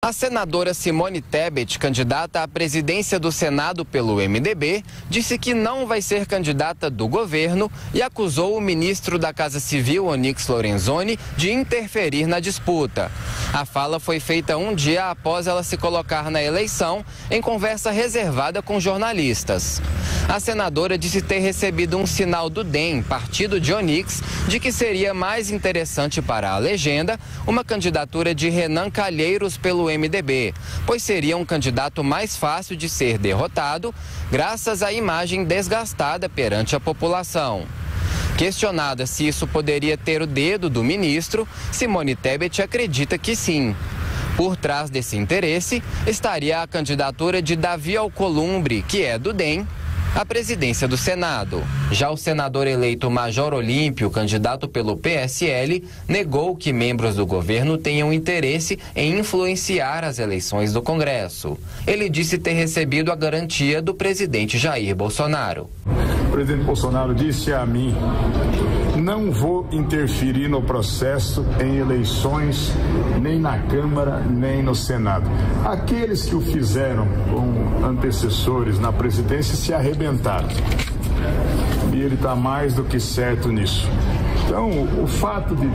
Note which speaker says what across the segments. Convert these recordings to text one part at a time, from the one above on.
Speaker 1: A senadora Simone Tebet, candidata à presidência do Senado pelo MDB, disse que não vai ser candidata do governo e acusou o ministro da Casa Civil, Onyx Lorenzoni, de interferir na disputa. A fala foi feita um dia após ela se colocar na eleição, em conversa reservada com jornalistas. A senadora disse ter recebido um sinal do DEM, partido de Onyx, de que seria mais interessante para a legenda uma candidatura de Renan Calheiros pelo MDB, pois seria um candidato mais fácil de ser derrotado, graças à imagem desgastada perante a população. Questionada se isso poderia ter o dedo do ministro, Simone Tebet acredita que sim. Por trás desse interesse estaria a candidatura de Davi Alcolumbre, que é do DEM, à presidência do Senado. Já o senador eleito Major Olímpio, candidato pelo PSL, negou que membros do governo tenham interesse em influenciar as eleições do Congresso. Ele disse ter recebido a garantia do presidente Jair Bolsonaro.
Speaker 2: O presidente Bolsonaro disse a mim: não vou interferir no processo em eleições, nem na Câmara, nem no Senado. Aqueles que o fizeram com antecessores na presidência se arrebentaram. E ele está mais do que certo nisso. Então, o fato de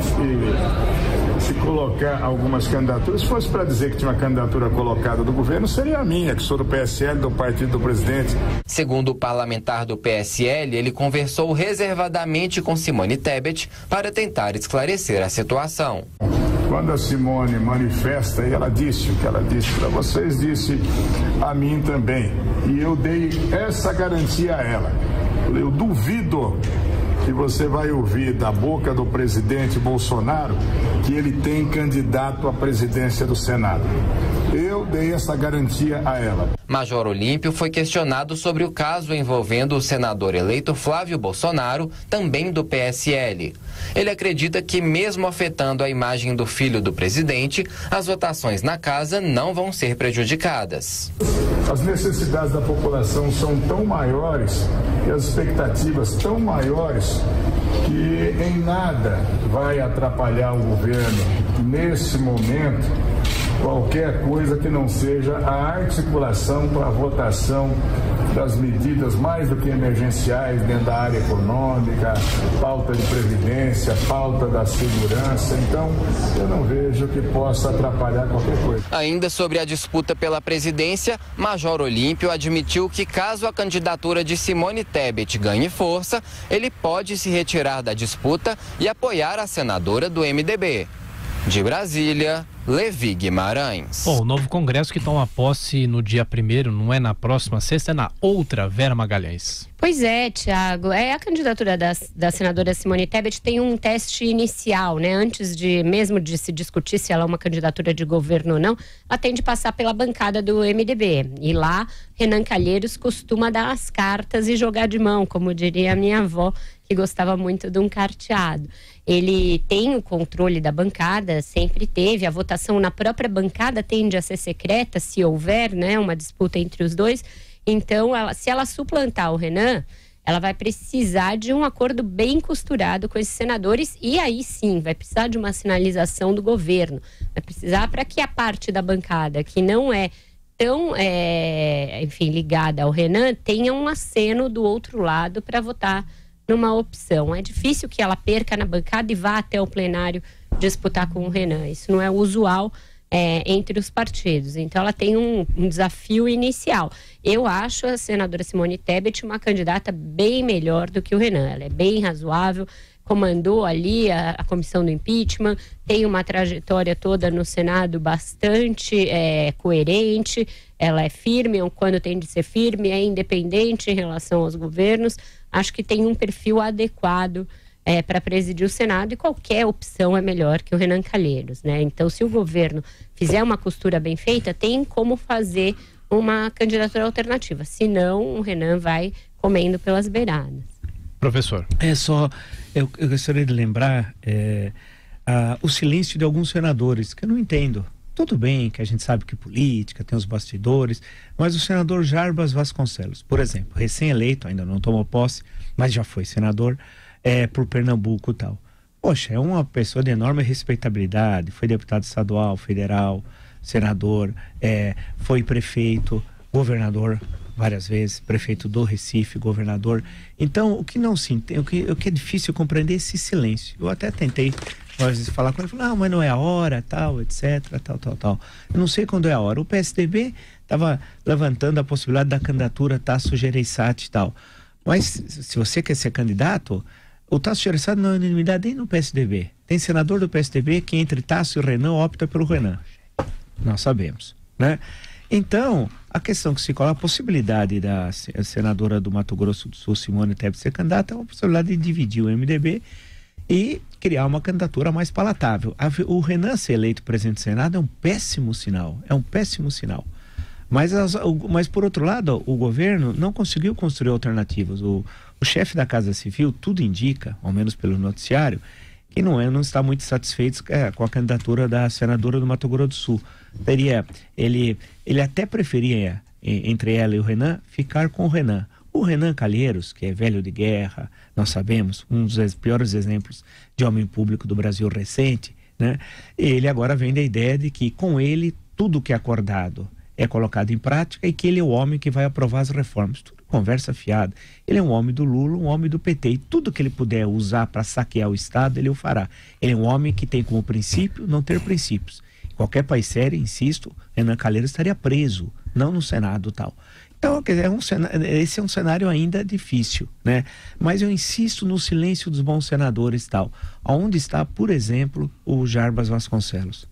Speaker 2: se colocar algumas candidaturas, se fosse para dizer que tinha uma candidatura colocada do governo, seria a minha, que sou do PSL, do partido do presidente.
Speaker 1: Segundo o parlamentar do PSL, ele conversou reservadamente com Simone Tebet para tentar esclarecer a situação.
Speaker 2: Quando a Simone manifesta, e ela disse o que ela disse para vocês, disse a mim também. E eu dei essa garantia a ela. Eu duvido que você vai ouvir da boca do presidente Bolsonaro que ele tem candidato à presidência do Senado. Eu dei essa garantia a ela.
Speaker 1: Major Olímpio foi questionado sobre o caso envolvendo o senador eleito Flávio Bolsonaro, também do PSL. Ele acredita que, mesmo afetando a imagem do filho do presidente, as votações na casa não vão ser prejudicadas.
Speaker 2: As necessidades da população são tão maiores e as expectativas tão maiores que em nada vai atrapalhar o governo nesse momento qualquer coisa que não seja a articulação para a votação das medidas mais do que emergenciais dentro da área econômica, pauta de previdência, pauta da segurança. Então, eu não vejo que possa atrapalhar qualquer coisa.
Speaker 1: Ainda sobre a disputa pela presidência, Major Olímpio admitiu que, caso a candidatura de Simone Tebet ganhe força, ele pode se retirar da disputa e apoiar a senadora do MDB. De Brasília, Levi Guimarães.
Speaker 3: Bom, o novo Congresso que toma posse no dia 1º, não é na próxima sexta, é na outra, Vera Magalhães.
Speaker 4: Pois é, Thiago. A candidatura da senadora Simone Tebet tem um teste inicial, né? Antes mesmo de se discutir se ela é uma candidatura de governo ou não, ela tem de passar pela bancada do MDB. E lá, Renan Calheiros costuma dar as cartas e jogar de mão, como diria a minha avó, que gostava muito de um carteado. Ele tem o controle da bancada, sempre teve. A votação na própria bancada tende a ser secreta, se houver, né, uma disputa entre os dois. Então, se ela suplantar o Renan, ela vai precisar de um acordo bem costurado com esses senadores e aí sim, vai precisar de uma sinalização do governo. Vai precisar para que a parte da bancada que não é tão, enfim, ligada ao Renan, tenha um aceno do outro lado para votar numa opção. É difícil que ela perca na bancada e vá até o plenário disputar com o Renan. Isso não é usual entre os partidos. Então ela tem um desafio inicial. Eu acho a senadora Simone Tebet uma candidata bem melhor do que o Renan. Ela é bem razoável, comandou ali a comissão do impeachment, tem uma trajetória toda no Senado bastante coerente, ela é firme quando tem de ser firme, é independente em relação aos governos. Acho que tem um perfil adequado para presidir o Senado e qualquer opção é melhor que o Renan Calheiros, né? Então, se o governo fizer uma costura bem feita, tem como fazer uma candidatura alternativa. Senão, o Renan vai comendo pelas beiradas.
Speaker 3: Professor.
Speaker 5: Eu gostaria de lembrar o silêncio de alguns senadores, que eu não entendo. Tudo bem que a gente sabe que política, tem os bastidores, mas o senador Jarbas Vasconcelos, por exemplo, recém-eleito, ainda não tomou posse, mas já foi senador por Pernambuco e tal. Poxa, é uma pessoa de enorme respeitabilidade, foi deputado estadual, federal, senador, foi prefeito, governador várias vezes, prefeito do Recife, governador. Então, o que não se entende, o que é difícil compreender é esse silêncio. Eu até tentei às vezes falar com ele, falar, mas não é a hora, tal, etc, tal. Eu não sei quando é a hora. O PSDB estava levantando a possibilidade da candidatura Tasso Gereissati e tal. Mas se você quer ser candidato, o Tasso Gereissati não é unanimidade nem no PSDB. Tem senador do PSDB que entre Tasso e Renan opta pelo Renan. Nós sabemos, né? Então, a questão que se coloca, a possibilidade da senadora do Mato Grosso do Sul, Simone Tebet, ser candidata, é uma possibilidade de dividir o MDB e criar uma candidatura mais palatável. O Renan ser eleito presidente do Senado é um péssimo sinal, Mas por outro lado, o governo não conseguiu construir alternativas. O chefe da Casa Civil, tudo indica, ao menos pelo noticiário, que não está muito satisfeito com a candidatura da senadora do Mato Grosso do Sul. Ele até preferia, entre ela e o Renan, ficar com o Renan. O Renan Calheiros, que é velho de guerra, nós sabemos, um dos piores exemplos de homem público do Brasil recente, né? Ele agora vem da ideia de que com ele tudo que é acordado é colocado em prática e que ele é o homem que vai aprovar as reformas. Tudo conversa fiada. Ele é um homem do Lula, um homem do PT, e tudo que ele puder usar para saquear o Estado, ele o fará. Ele é um homem que tem como princípio não ter princípios. Em qualquer país sério, insisto, Renan Calheiros estaria preso, não no Senado tal. Então, esse é um cenário ainda difícil, né? Mas eu insisto no silêncio dos bons senadores tal. Onde está, por exemplo, o Jarbas Vasconcelos?